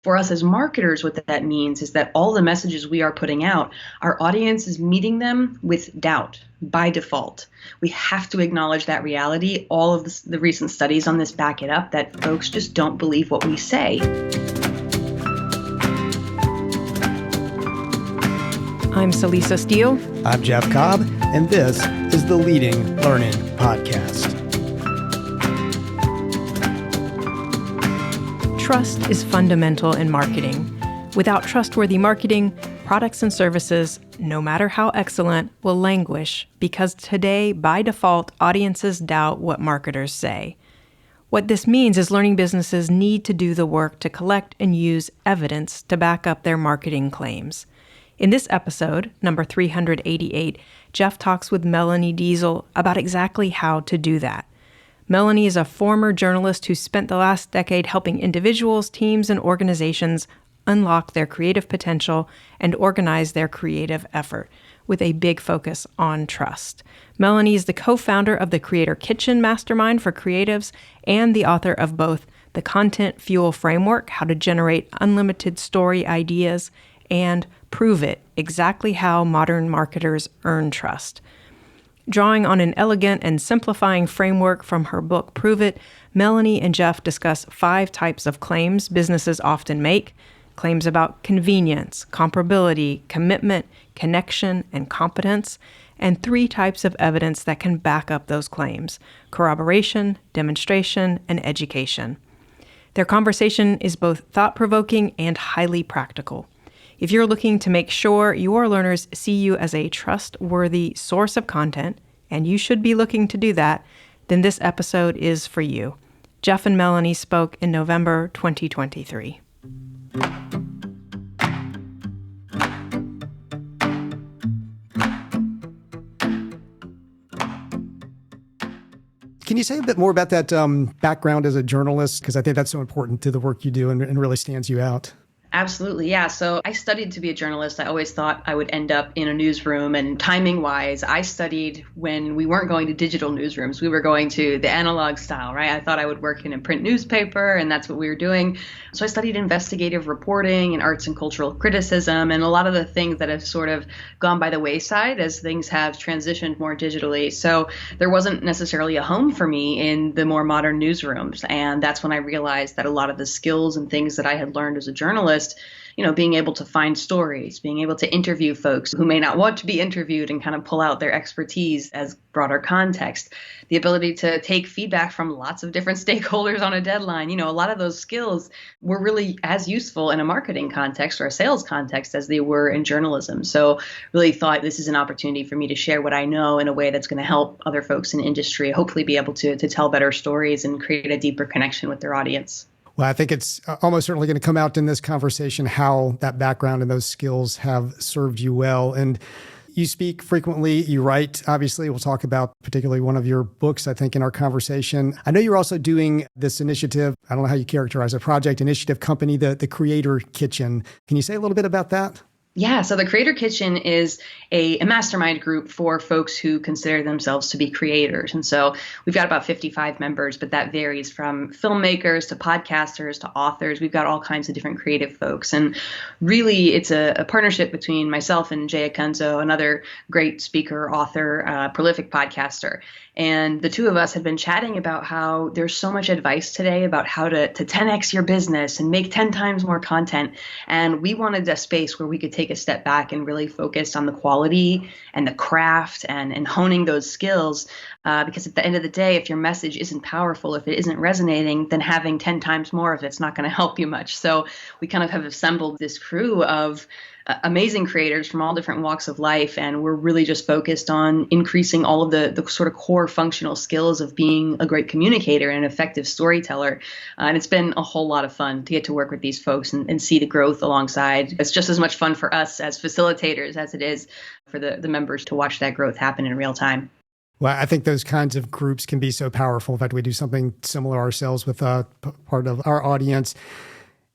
For us as marketers, what that means is that all the messages we are putting out, our audience is meeting them with doubt by default. We have to acknowledge that reality. All of the recent studies on this back it up, that folks just don't believe what we say. I'm Celisa Steele. I'm Jeff Cobb, and this is the Leading Learning Podcast. Trust is fundamental in marketing. Without trustworthy marketing, products and services, no matter how excellent, will languish because today, by default, audiences doubt what marketers say. What this means is learning businesses need to do the work to collect and use evidence to back up their marketing claims. In this episode, number 388, Jeff talks with Melanie Deziel about exactly how to do that. Melanie is a former journalist who spent the last decade helping individuals, teams, and organizations unlock their creative potential and organize their creative effort, with a big focus on trust. Melanie is the co-founder of the Creator Kitchen Mastermind for creatives and the author of both the Content Fuel Framework, How to Generate Unlimited Story Ideas, and Prove It, Exactly How Modern Marketers Earn Trust. Drawing on an elegant and simplifying framework from her book, Prove It, Melanie and Jeff discuss 5 types of claims businesses often make: claims about convenience, comparability, commitment, connection, and competence, and 3 types of evidence that can back up those claims: corroboration, demonstration, and education. Their conversation is both thought-provoking and highly practical. If you're looking to make sure your learners see you as a trustworthy source of content, and you should be looking to do that, then this episode is for you. Jeff and Melanie spoke in November 2023. Can you say a bit more about that background as a journalist? Because I think that's so important to the work you do and really stands you out. Absolutely. Yeah. So I studied to be a journalist. I always thought I would end up in a newsroom, and timing wise, I studied when we weren't going to digital newsrooms. We were going to the analog style, right? I thought I would work in a print newspaper, and that's what we were doing. So I studied investigative reporting and arts and cultural criticism, and a lot of the things that have sort of gone by the wayside as things have transitioned more digitally. So there wasn't necessarily a home for me in the more modern newsrooms. And that's when I realized that a lot of the skills and things that I had learned as a journalist, being able to find stories, being able to interview folks who may not want to be interviewed and kind of pull out their expertise as broader context, the ability to take feedback from lots of different stakeholders on a deadline, a lot of those skills were really as useful in a marketing context or a sales context as they were in journalism. So really thought this is an opportunity for me to share what I know in a way that's going to help other folks in industry hopefully be able to tell better stories and create a deeper connection with their audience. Well, I think it's almost certainly going to come out in this conversation how that background and those skills have served you well. And you speak frequently, you write, obviously. We'll talk about particularly one of your books, I think, in our conversation. I know you're also doing this initiative, I don't know how you characterize a project, initiative company, the Creator Kitchen. Can you say a little bit about that? Yeah, so the Creator Kitchen is a mastermind group for folks who consider themselves to be creators. And so we've got about 55 members, but that varies from filmmakers to podcasters to authors. We've got all kinds of different creative folks. And really, it's a partnership between myself and Jay Akunzo, another great speaker, author, prolific podcaster. And the two of us have been chatting about how there's so much advice today about how to 10x your business and make 10 times more content. And we wanted a space where we could take a step back and really focus on the quality and the craft and honing those skills. Because at the end of the day, if your message isn't powerful, if it isn't resonating, then having 10 times more of it's not going to help you much. So we kind of have assembled this crew of amazing creators from all different walks of life. And we're really just focused on increasing all of the sort of core functional skills of being a great communicator and an effective storyteller. And it's been a whole lot of fun to get to work with these folks and see the growth alongside. It's just as much fun for us as facilitators as it is for the members to watch that growth happen in real time. Well, I think those kinds of groups can be so powerful. In fact, we do something similar ourselves with part of our audience.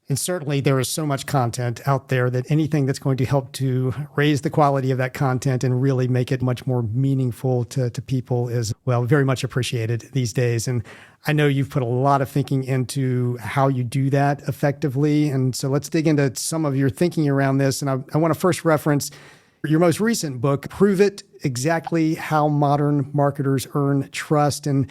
And certainly there is so much content out there that anything that's going to help to raise the quality of that content and really make it much more meaningful to people is, well, very much appreciated these days. And I know you've put a lot of thinking into how you do that effectively. And so let's dig into some of your thinking around this. And I want to first reference your most recent book, Prove It, Exactly How Modern Marketers Earn Trust. And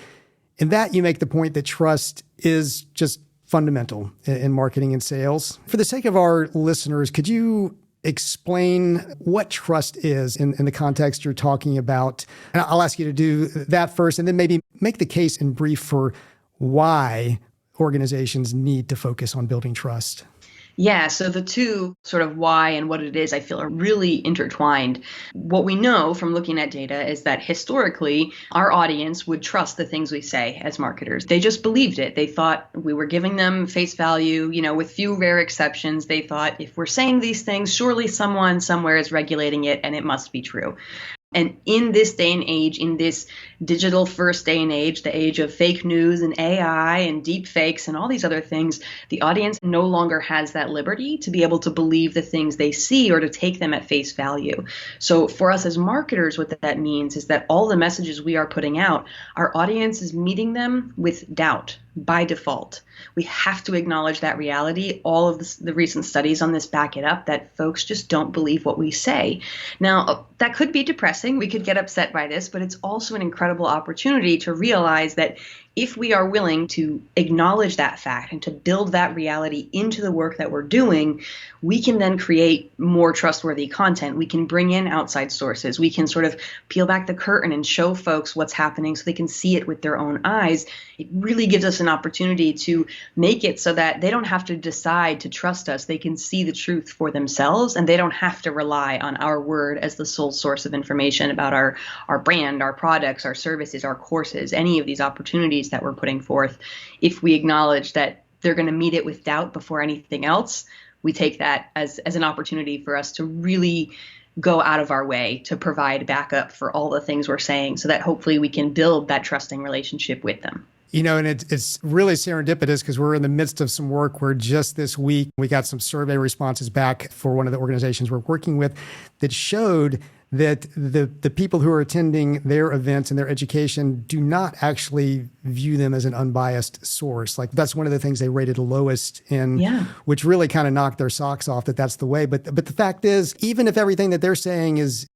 in that, you make the point that trust is just fundamental in marketing and sales. For the sake of our listeners, could you explain what trust is in the context you're talking about? And I'll ask you to do that first, and then maybe make the case in brief for why organizations need to focus on building trust. Yeah, so the two, sort of why and what it is, I feel are really intertwined. What we know from looking at data is that historically, our audience would trust the things we say as marketers. They just believed it. They thought we were giving them face value, with few rare exceptions. They thought if we're saying these things, surely someone somewhere is regulating it and it must be true. And in this day and age, in this digital first day and age, the age of fake news and AI and deep fakes and all these other things, the audience no longer has that liberty to be able to believe the things they see or to take them at face value. So for us as marketers, what that means is that all the messages we are putting out, our audience is meeting them with doubt by default. We have to acknowledge that reality. All of the recent studies on this back it up, that folks just don't believe what we say. Now, that could be depressing. We could get upset by this, but it's also an incredible opportunity to realize that if we are willing to acknowledge that fact and to build that reality into the work that we're doing, we can then create more trustworthy content. We can bring in outside sources. We can sort of peel back the curtain and show folks what's happening so they can see it with their own eyes. It really gives us an opportunity to make it so that they don't have to decide to trust us. They can see the truth for themselves, and they don't have to rely on our word as the sole source of information about our brand, our products, our services, our courses, any of these opportunities that we're putting forth. If we acknowledge that they're going to meet it with doubt before anything else, we take that as an opportunity for us to really go out of our way to provide backup for all the things we're saying so that hopefully we can build that trusting relationship with them. And it's really serendipitous because we're in the midst of some work where just this week we got some survey responses back for one of the organizations we're working with that showed that the people who are attending their events and their education do not actually view them as an unbiased source. Like that's one of the things they rated lowest in, which really kind of knocked their socks off that that's the way. But the fact is, even if everything that they're saying is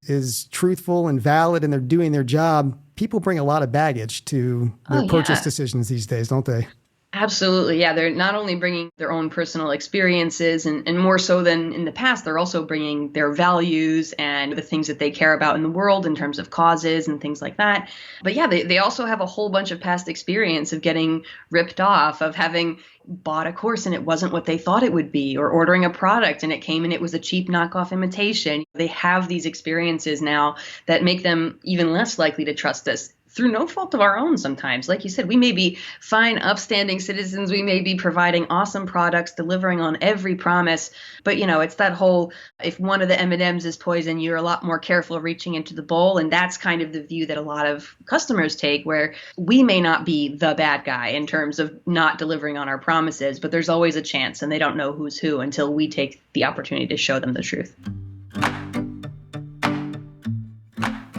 truthful and valid and they're doing their job, people bring a lot of baggage to their purchase decisions these days, don't they? Absolutely. Yeah. They're not only bringing their own personal experiences and more so than in the past, they're also bringing their values and the things that they care about in the world in terms of causes and things like that. But yeah, they also have a whole bunch of past experience of getting ripped off, of having bought a course and it wasn't what they thought it would be, or ordering a product and it came and it was a cheap knockoff imitation. They have these experiences now that make them even less likely to trust us through no fault of our own sometimes. Like you said, we may be fine, upstanding citizens. We may be providing awesome products, delivering on every promise. But, it's that whole, if one of the M&Ms is poison, you're a lot more careful reaching into the bowl. And that's kind of the view that a lot of customers take, where we may not be the bad guy in terms of not delivering on our promises, but there's always a chance and they don't know who's who until we take the opportunity to show them the truth.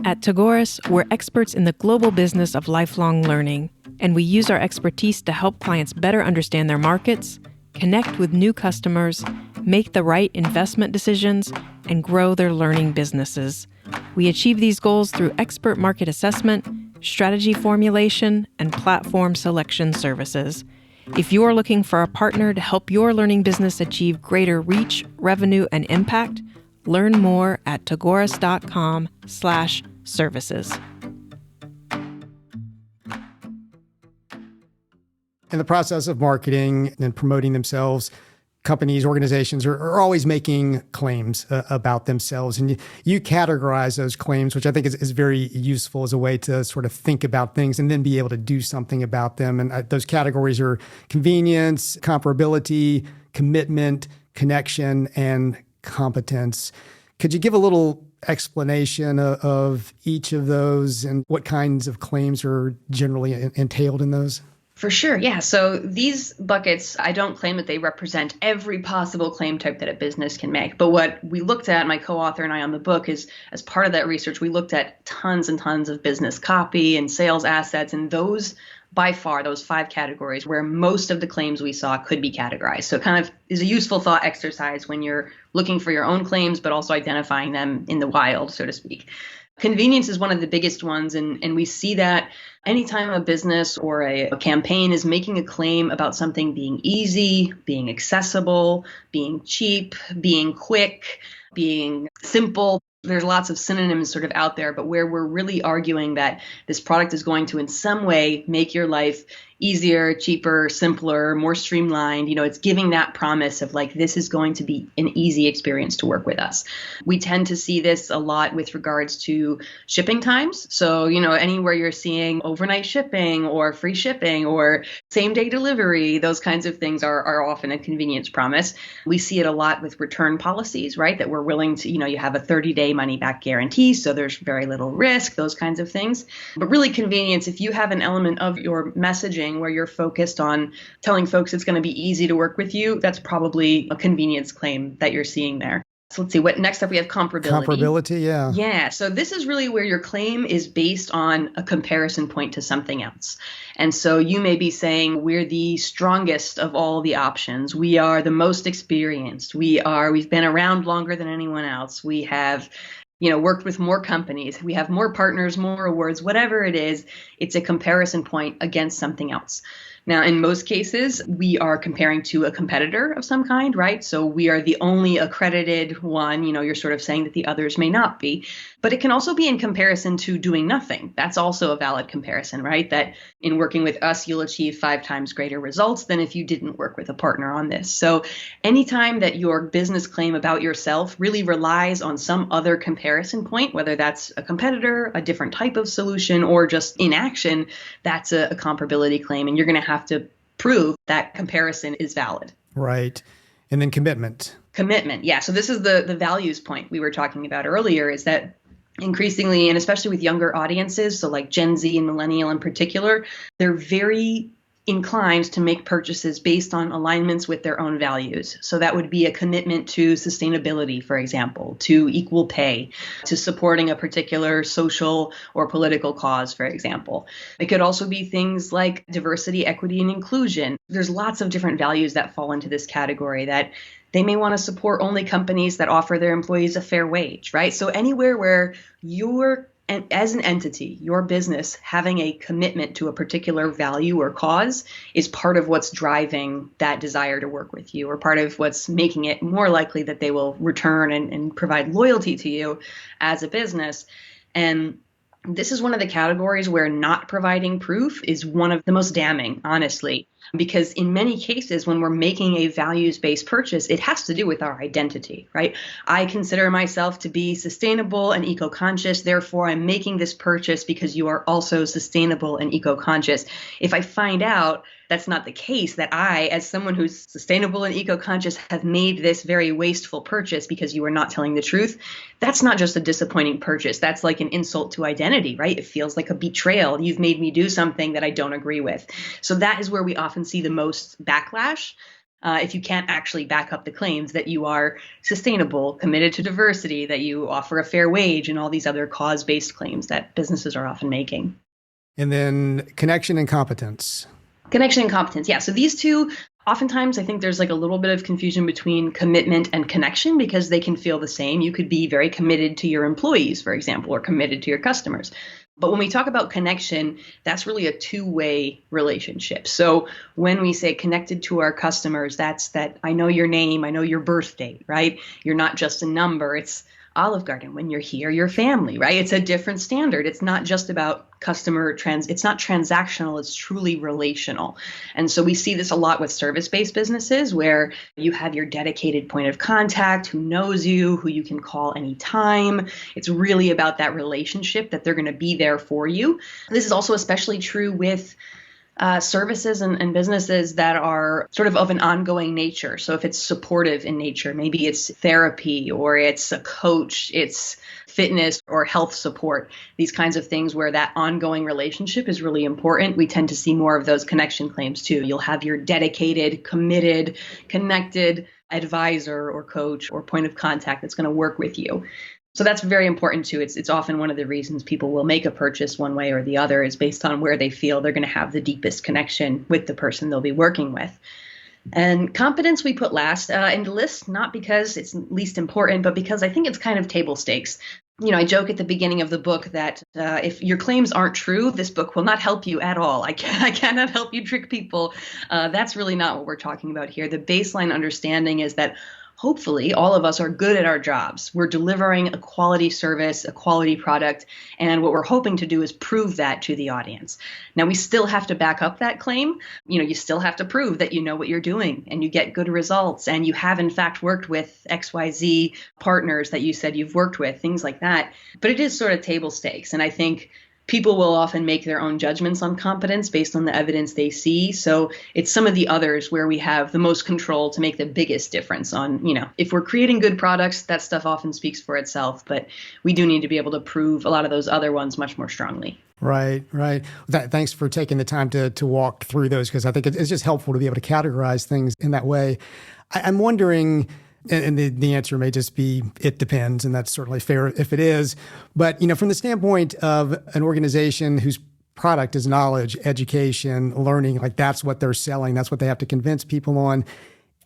At Tagoras, we're experts in the global business of lifelong learning, and we use our expertise to help clients better understand their markets, connect with new customers, make the right investment decisions, and grow their learning businesses. We achieve these goals through expert market assessment, strategy formulation, and platform selection services. If you're looking for a partner to help your learning business achieve greater reach, revenue, and impact, learn more at tagoras.com/services. In the process of marketing and promoting themselves, companies, organizations are always making claims about themselves. And you categorize those claims, which I think is very useful as a way to sort of think about things and then be able to do something about them. And those categories are convenience, comparability, commitment, connection, and competence. Could you give a little explanation of each of those and what kinds of claims are generally entailed in those? For sure. Yeah. So these buckets, I don't claim that they represent every possible claim type that a business can make. But what we looked at, my co-author and I on the book, is as part of that research, we looked at tons and tons of business copy and sales assets. And those, by far, those 5 categories where most of the claims we saw could be categorized. So it kind of is a useful thought exercise when you're looking for your own claims, but also identifying them in the wild, so to speak. Convenience is one of the biggest ones, and we see that anytime a business or a campaign is making a claim about something being easy, being accessible, being cheap, being quick, being simple. There's lots of synonyms sort of out there, but where we're really arguing that this product is going to in some way make your life easier, cheaper, simpler, more streamlined. It's giving that promise of like, this is going to be an easy experience to work with us. We tend to see this a lot with regards to shipping times. So, anywhere you're seeing overnight shipping or free shipping or same day delivery, those kinds of things are often a convenience promise. We see it a lot with return policies, right? That we're willing to, you have a 30-day money back guarantee. So there's very little risk, those kinds of things. But really convenience, if you have an element of your messaging where you're focused on telling folks it's going to be easy to work with you, that's probably a convenience claim that you're seeing there. So let's see, what next up we have comparability. Comparability, yeah. Yeah, so this is really where your claim is based on a comparison point to something else. And so you may be saying we're the strongest of all the options. We are the most experienced. We've been around longer than anyone else. We have worked with more companies. We have more partners, more awards, whatever it is, it's a comparison point against something else. Now, in most cases, we are comparing to a competitor of some kind, right? So we are the only accredited one. You're sort of saying that the others may not be. But it can also be in comparison to doing nothing. That's also a valid comparison, right? That in working with us, you'll achieve 5 times greater results than if you didn't work with a partner on this. So anytime that your business claim about yourself really relies on some other comparison point, whether that's a competitor, a different type of solution, or just inaction, that's a comparability claim. And you're going to have to prove that comparison is valid. Right. And then commitment. Commitment. Yeah. So this is the values point we were talking about earlier, is that increasingly, and especially with younger audiences, so like Gen Z and millennial in particular, they're very inclined to make purchases based on alignments with their own values. So that would be a commitment to sustainability, for example, to equal pay, to supporting a particular social or political cause, for example. It could also be things like diversity, equity, and inclusion. There's lots of different values that fall into this category that they may want to support only companies that offer their employees a fair wage, right? So anywhere where and as an entity, your business having a commitment to a particular value or cause is part of what's driving that desire to work with you, or part of what's making it more likely that they will return and provide loyalty to you as a business. And this is one of the categories where not providing proof is one of the most damning, honestly. Because in many cases, when we're making a values-based purchase, it has to do with our identity, right? I consider myself to be sustainable and eco-conscious. Therefore, I'm making this purchase because you are also sustainable and eco-conscious. If I find out that's not the case, that I, as someone who's sustainable and eco-conscious, have made this very wasteful purchase because you are not telling the truth, that's not just a disappointing purchase. That's like an insult to identity, right? It feels like a betrayal. You've made me do something that I don't agree with. So that is where we often see the most backlash. If you can't actually back up the claims that you are sustainable, committed to diversity, that you offer a fair wage, and all these other cause-based claims that businesses are often making. And then connection and competence. Connection and competence. Yeah. So these two, oftentimes I think there's like a little bit of confusion between commitment and connection because they can feel the same. You could be very committed to your employees, for example, or committed to your customers. But when we talk about connection, that's really a two-way relationship. So when we say connected to our customers, that's that I know your name, I know your birth date, right? You're not just a number. It's Olive Garden. When you're here, your family, right? It's a different standard. It's not just about it's not transactional, it's truly relational. And so we see this a lot with service-based businesses where you have your dedicated point of contact who knows you, who you can call anytime. It's really about that relationship that they're going to be there for you. This is also especially true with services and businesses that are sort of an ongoing nature. So if it's supportive in nature, maybe it's therapy or it's a coach, it's fitness or health support, these kinds of things where that ongoing relationship is really important. We tend to see more of those connection claims too. You'll have your dedicated, committed, connected advisor or coach or point of contact that's going to work with you. So that's very important too. It's often one of the reasons people will make a purchase one way or the other is based on where they feel they're going to have the deepest connection with the person they'll be working with. And competence we put last in the list, not because it's least important, but because I think it's kind of table stakes. I joke at the beginning of the book that if your claims aren't true, this book will not help you at all. I cannot help you trick people. That's really not what we're talking about here. The baseline understanding is that hopefully all of us are good at our jobs. We're delivering a quality service, a quality product, and what we're hoping to do is prove that to the audience. Now, we still have to back up that claim. You still have to prove that you know what you're doing and you get good results and you have in fact worked with XYZ partners that you said you've worked with, things like that. But it is sort of table stakes. And I think people will often make their own judgments on competence based on the evidence they see. So it's some of the others where we have the most control to make the biggest difference on, if we're creating good products, that stuff often speaks for itself. But we do need to be able to prove a lot of those other ones much more strongly. Right. Thanks for taking the time to walk through those, because I think it's just helpful to be able to categorize things in that way. I'm wondering, and the answer may just be, it depends, and that's certainly fair if it is. But, from the standpoint of an organization whose product is knowledge, education, learning, like that's what they're selling, that's what they have to convince people on.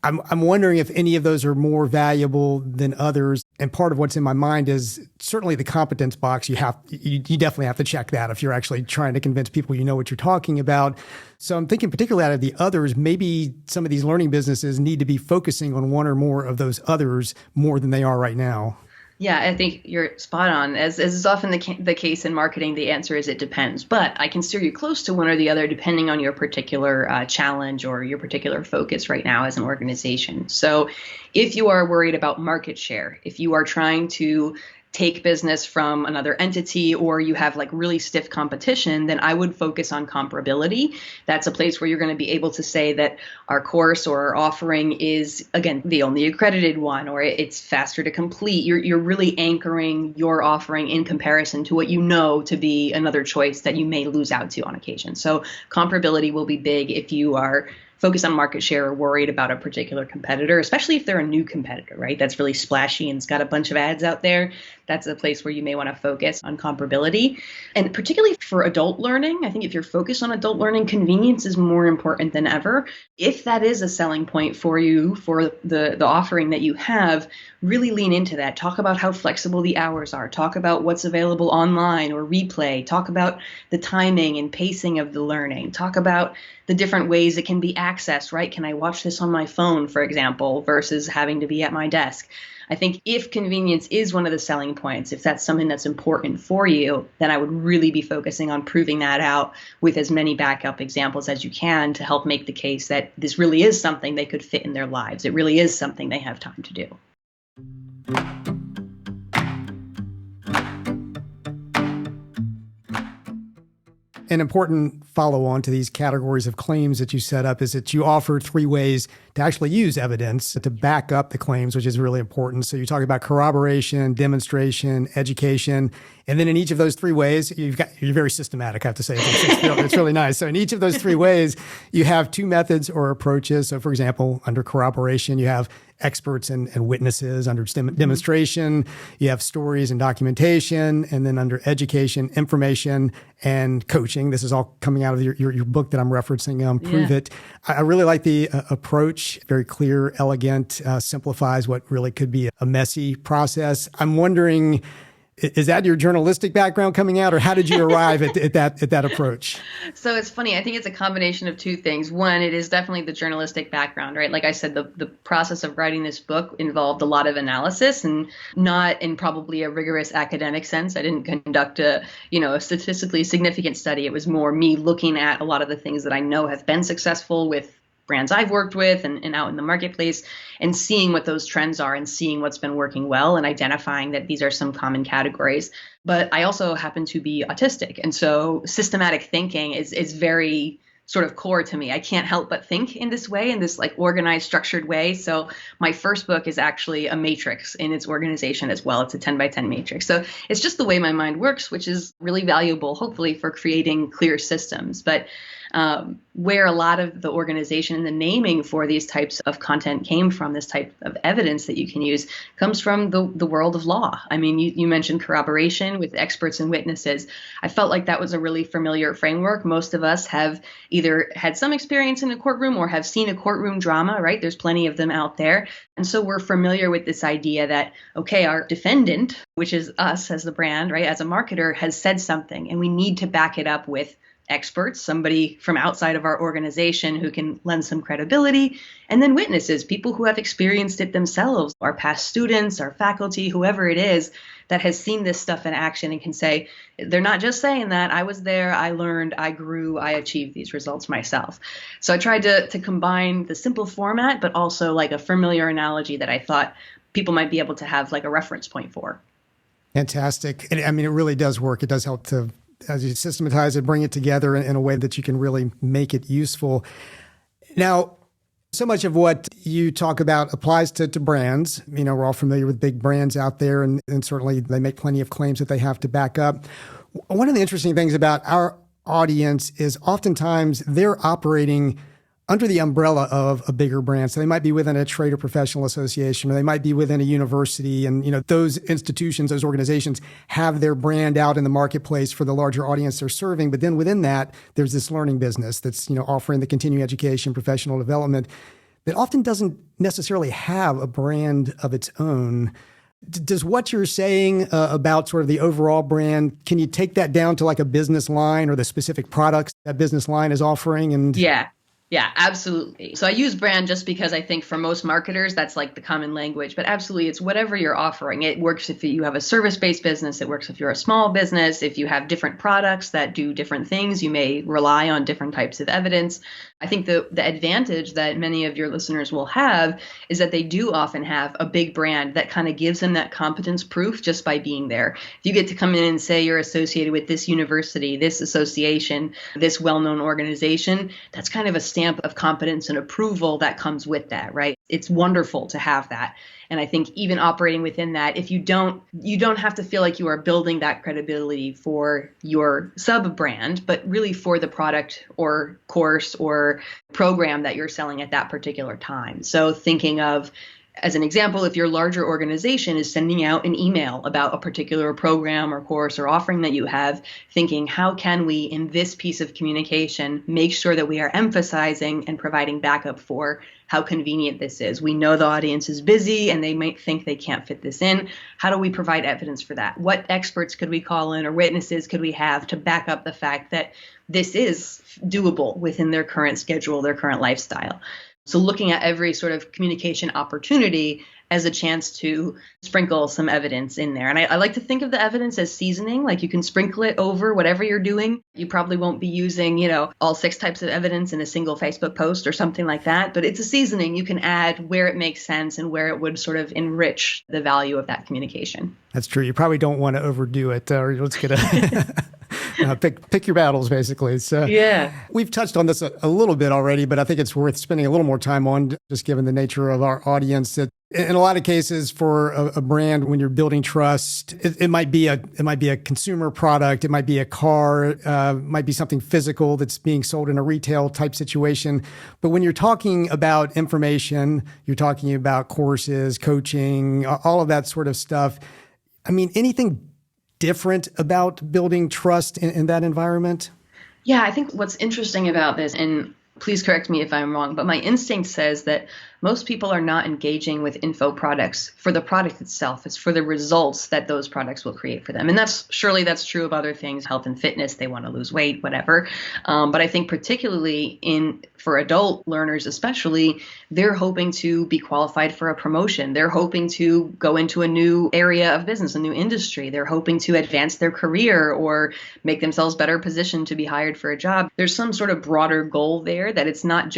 I'm wondering if any of those are more valuable than others. And part of what's in my mind is certainly the competence box. You definitely have to check that if you're actually trying to convince people you know what you're talking about. So I'm thinking particularly out of the others, maybe some of these learning businesses need to be focusing on one or more of those others more than they are right now. Yeah, I think you're spot on. As is often the case in marketing, the answer is it depends. But I can steer you close to one or the other depending on your particular challenge or your particular focus right now as an organization. So if you are worried about market share, if you are trying to take business from another entity or you have like really stiff competition, then I would focus on comparability. That's a place where you're going to be able to say that our course or our offering is, again, the only accredited one, or it's faster to complete. You're really anchoring your offering in comparison to what you know to be another choice that you may lose out to on occasion. So comparability will be big if you are focused on market share or worried about a particular competitor, especially if they're a new competitor, right? That's really splashy and it's got a bunch of ads out there. That's a place where you may want to focus on comparability. And particularly for adult learning, I think if you're focused on adult learning, convenience is more important than ever. If that is a selling point for you, for the offering that you have, really lean into that. Talk about how flexible the hours are. Talk about what's available online or replay. Talk about the timing and pacing of the learning. Talk about the different ways it can be accessed, right? Can I watch this on my phone, for example, versus having to be at my desk? I think if convenience is one of the selling points, if that's something that's important for you, then I would really be focusing on proving that out with as many backup examples as you can to help make the case that this really is something they could fit in their lives. It really is something they have time to do. An important follow-on to these categories of claims that you set up is that you offer 3 ways to actually use evidence to back up the claims, which is really important. So you talk about corroboration, demonstration, education, and then in each of those 3 ways, you're very systematic, I have to say. It's really nice. So in each of those 3 ways, you have 2 methods or approaches. So for example, under corroboration, you have experts and witnesses. Under demonstration, you have stories and documentation. And then under education, information and coaching. This is all coming out of your book that I'm referencing, Prove It. I really like the approach. Very clear, elegant, simplifies what really could be a messy process. I'm wondering, is that your journalistic background coming out, or how did you arrive at that approach? So it's funny. I think it's a combination of 2 things. One, it is definitely the journalistic background, right? Like I said, the process of writing this book involved a lot of analysis, and not in probably a rigorous academic sense. I didn't conduct a statistically significant study. It was more me looking at a lot of the things that I know have been successful with brands I've worked with and out in the marketplace, and seeing what those trends are and seeing what's been working well and identifying that these are some common categories. But I also happen to be autistic. And so systematic thinking is very sort of core to me. I can't help but think in this way, in this like organized, structured way. So my first book is actually a matrix in its organization as well. It's a 10 by 10 matrix. So it's just the way my mind works, which is really valuable, hopefully, for creating clear systems. But where a lot of the organization and the naming for these types of content came from, this type of evidence that you can use, comes from the world of law. I mean, you mentioned corroboration with experts and witnesses. I felt like that was a really familiar framework. Most of us have either had some experience in a courtroom or have seen a courtroom drama, right? There's plenty of them out there. And so we're familiar with this idea that, okay, our defendant, which is us as the brand, right, as a marketer, has said something, and we need to back it up with experts, somebody from outside of our organization who can lend some credibility, and then witnesses, people who have experienced it themselves, our past students, our faculty, whoever it is that has seen this stuff in action and can say, they're not just saying that, I was there, I learned, I grew, I achieved these results myself. So I tried to combine the simple format, but also like a familiar analogy that I thought people might be able to have like a reference point for. Fantastic. And I mean, it really does work. It does help to, as you systematize it, bring it together in a way that you can really make it useful. Now, so much of what you talk about applies to brands. You know, we're all familiar with big brands out there, and certainly they make plenty of claims that they have to back up. One of the interesting things about our audience is oftentimes they're operating under the umbrella of a bigger brand. So they might be within a trade or professional association, or they might be within a university. And, you know, those institutions, those organizations have their brand out in the marketplace for the larger audience they're serving. But then within that, there's this learning business that's, you know, offering the continuing education, professional development that often doesn't necessarily have a brand of its own. Does what you're saying about sort of the overall brand, can you take that down to like a business line or the specific products that business line is offering? And Yeah, absolutely. So I use brand just because I think for most marketers, that's like the common language. But absolutely, it's whatever you're offering. It works if you have a service-based business. It works if you're a small business. If you have different products that do different things, you may rely on different types of evidence. I think the advantage that many of your listeners will have is that they do often have a big brand that kind of gives them that competence proof just by being there. If you get to come in and say you're associated with this university, this association, this well-known organization, that's kind of a stamp of competence and approval that comes with that, right? It's wonderful to have that. And I think even operating within that, if you don't have to feel like you are building that credibility for your sub-brand, but really for the product or course or program that you're selling at that particular time. So thinking of, as an example, if your larger organization is sending out an email about a particular program or course or offering that you have, thinking, how can we, in this piece of communication, make sure that we are emphasizing and providing backup for how convenient this is? We know the audience is busy and they might think they can't fit this in. How do we provide evidence for that? What experts could we call in or witnesses could we have to back up the fact that this is doable within their current schedule, their current lifestyle? So looking at every sort of communication opportunity as a chance to sprinkle some evidence in there. And I like to think of the evidence as seasoning, like you can sprinkle it over whatever you're doing. You probably won't be using, you know, all 6 types of evidence in a single Facebook post or something like that, but it's a seasoning you can add where it makes sense and where it would sort of enrich the value of that communication. That's true. You probably don't want to overdo it, or let's get pick your battles, basically. So yeah, we've touched on this a little bit already, but I think it's worth spending a little more time on, just given the nature of our audience. That in a lot of cases, for a brand, when you're building trust, it might be a consumer product, it might be a car, it might be something physical that's being sold in a retail type situation. But when you're talking about information, you're talking about courses, coaching, all of that sort of stuff. I mean, anything different about building trust in that environment? Yeah, I think what's interesting about this, and please correct me if I'm wrong, but my instinct says that most people are not engaging with info products for the product itself. It's for the results that those products will create for them. And that's true of other things, health and fitness, they want to lose weight, whatever. But I think particularly for adult learners especially, they're hoping to be qualified for a promotion. They're hoping to go into a new area of business, a new industry. They're hoping to advance their career or make themselves better positioned to be hired for a job. There's some sort of broader goal there that it's not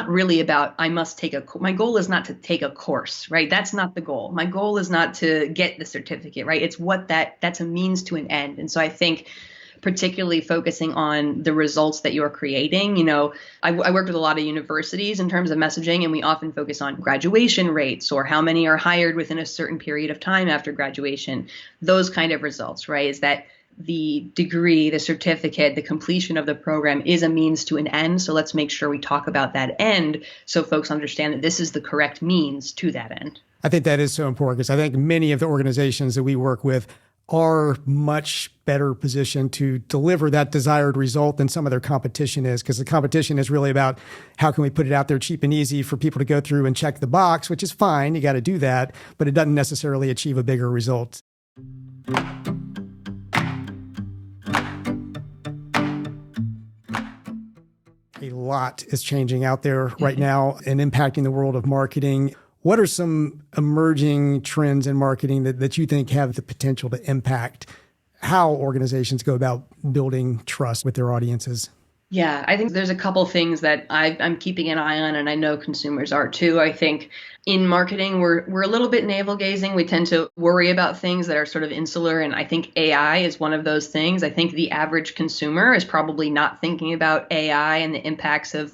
really about, my goal is not to take a course, right? That's not the goal. My goal is not to get the certificate, right? It's that's a means to an end. And so I think particularly focusing on the results that you're creating. I worked with a lot of universities in terms of messaging, and we often focus on graduation rates or how many are hired within a certain period of time after graduation. Those kind of results, right? Is that the degree, the certificate, the completion of the program is a means to an end. So let's make sure we talk about that end so folks understand that this is the correct means to that end. I think that is so important because I think many of the organizations that we work with are much better positioned to deliver that desired result than some of their competition is, because the competition is really about how can we put it out there cheap and easy for people to go through and check the box, which is fine. You got to do that, but it doesn't necessarily achieve a bigger result. A lot is changing out there right now and impacting the world of marketing. What are some emerging trends in marketing that you think have the potential to impact how organizations go about building trust with their audiences? Yeah, I think there's a couple things that I'm keeping an eye on, and I know consumers are too. I think in marketing, we're a little bit navel gazing. We tend to worry about things that are sort of insular, and I think AI is one of those things. I think the average consumer is probably not thinking about AI and the impacts of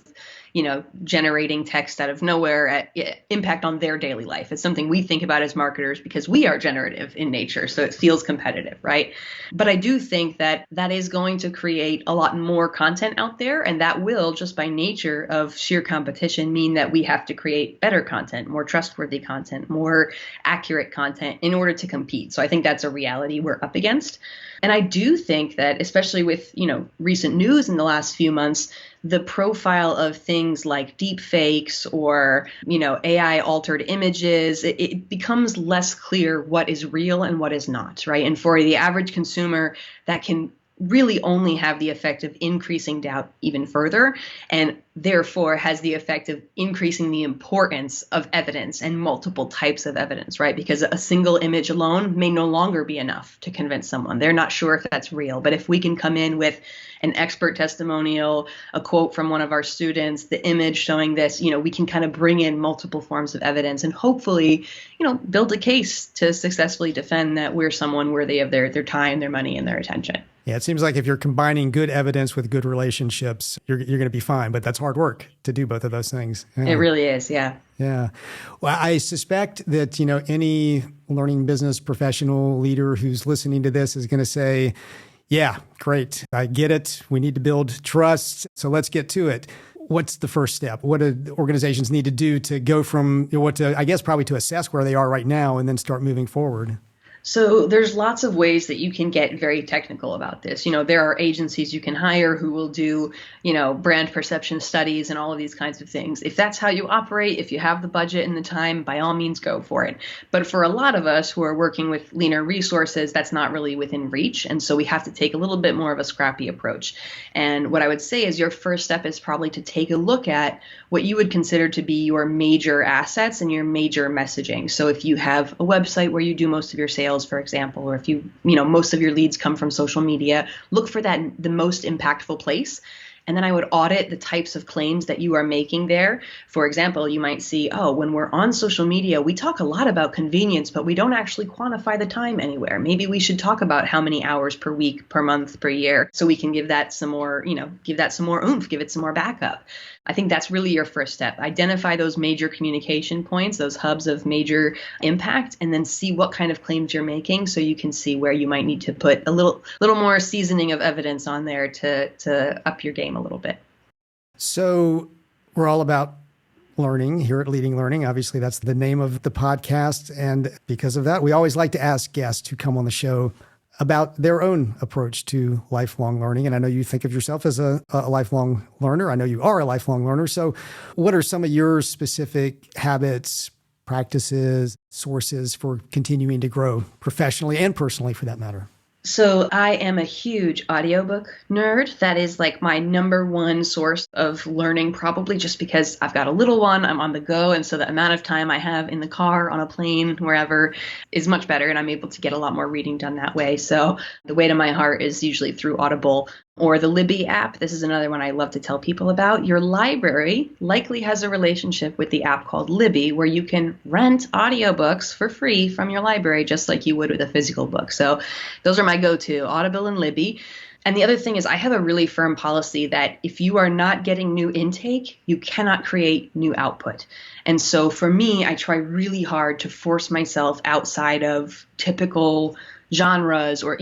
generating text out of nowhere impact on their daily life. It's something we think about as marketers because we are generative in nature. So it feels competitive, right? But I do think that is going to create a lot more content out there. And that will, just by nature of sheer competition, mean that we have to create better content, more trustworthy content, more accurate content in order to compete. So I think that's a reality we're up against. And I do think that, especially with, recent news in the last few months, the profile of things like deep fakes or, AI altered images, it becomes less clear what is real and what is not, right? And for the average consumer, that can really only have the effect of increasing doubt even further, and therefore has the effect of increasing the importance of evidence and multiple types of evidence, right? Because a single image alone may no longer be enough to convince someone. They're not sure if that's real. But if we can come in with an expert testimonial, a quote from one of our students, the image showing this, we can kind of bring in multiple forms of evidence and hopefully, build a case to successfully defend that we're someone worthy of their time, their money, and their attention. Yeah, it seems like if you're combining good evidence with good relationships, you're going to be fine. But that's hard work to do both of those things. Yeah. It really is, yeah. Yeah. Well, I suspect that, any learning business professional leader who's listening to this is going to say, yeah, great. I get it. We need to build trust. So let's get to it. What's the first step? What do organizations need to do to go from probably to assess where they are right now and then start moving forward? So there's lots of ways that you can get very technical about this. There are agencies you can hire who will do, brand perception studies and all of these kinds of things. If that's how you operate, if you have the budget and the time, by all means, go for it. But for a lot of us who are working with leaner resources, that's not really within reach. And so we have to take a little bit more of a scrappy approach. And what I would say is your first step is probably to take a look at what you would consider to be your major assets and your major messaging. So if you have a website where you do most of your sales, for example, or if most of your leads come from social media, look for the most impactful place. And then I would audit the types of claims that you are making there. For example, you might see, when we're on social media, we talk a lot about convenience, but we don't actually quantify the time anywhere. Maybe we should talk about how many hours per week, per month, per year, so we can give that some more, give that some more oomph, give it some more backup. I think that's really your first step. Identify those major communication points, those hubs of major impact, and then see what kind of claims you're making so you can see where you might need to put a little more seasoning of evidence on there to up your game a little bit. So we're all about learning here at Leading Learning. Obviously, that's the name of the podcast. And because of that, we always like to ask guests who come on the show about their own approach to lifelong learning. And I know you think of yourself as a lifelong learner. I know you are a lifelong learner. So what are some of your specific habits, practices, sources for continuing to grow professionally and personally for that matter? So I am a huge audiobook nerd. That is like my number one source of learning, probably just because I've got a little one, I'm on the go. And so the amount of time I have in the car, on a plane, wherever is much better. And I'm able to get a lot more reading done that way. So the way to my heart is usually through Audible or the Libby app. This is another one I love to tell people about. Your library likely has a relationship with the app called Libby, where you can rent audiobooks for free from your library, just like you would with a physical book. So those are my go-to, Audible and Libby. And the other thing is I have a really firm policy that if you are not getting new intake, you cannot create new output. And so for me, I try really hard to force myself outside of typical genres or,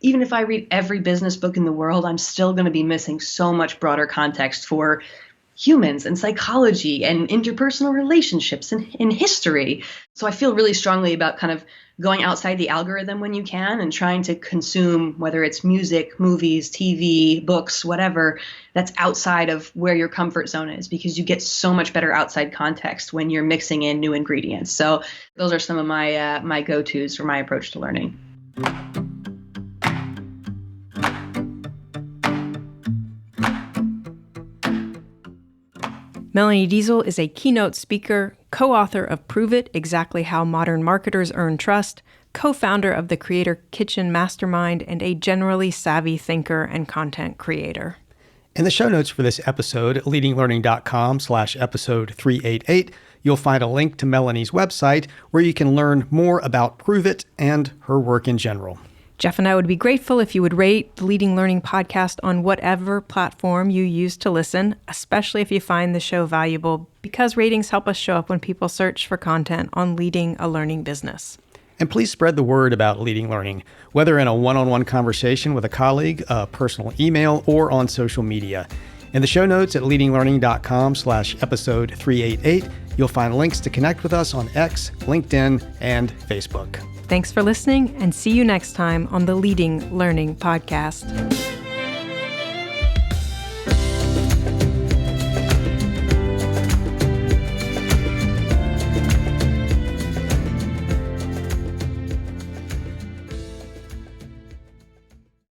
even if I read every business book in the world, I'm still going to be missing so much broader context for humans and psychology and interpersonal relationships and in history. So I feel really strongly about kind of going outside the algorithm when you can and trying to consume, whether it's music, movies, TV, books, whatever, that's outside of where your comfort zone is, because you get so much better outside context when you're mixing in new ingredients. So those are some of my go-tos for my approach to learning. Melanie Deziel is a keynote speaker, co-author of Prove It, Exactly How Modern Marketers Earn Trust, co-founder of the Creator Kitchen Mastermind, and a generally savvy thinker and content creator. In the show notes for this episode, leadinglearning.com/episode 388, you'll find a link to Melanie's website where you can learn more about Prove It and her work in general. Jeff and I would be grateful if you would rate the Leading Learning podcast on whatever platform you use to listen, especially if you find the show valuable, because ratings help us show up when people search for content on leading a learning business. And please spread the word about Leading Learning, whether in a one-on-one conversation with a colleague, a personal email, or on social media. In the show notes at leadinglearning.com/episode 388, you'll find links to connect with us on X, LinkedIn, and Facebook. Thanks for listening, and see you next time on the Leading Learning podcast.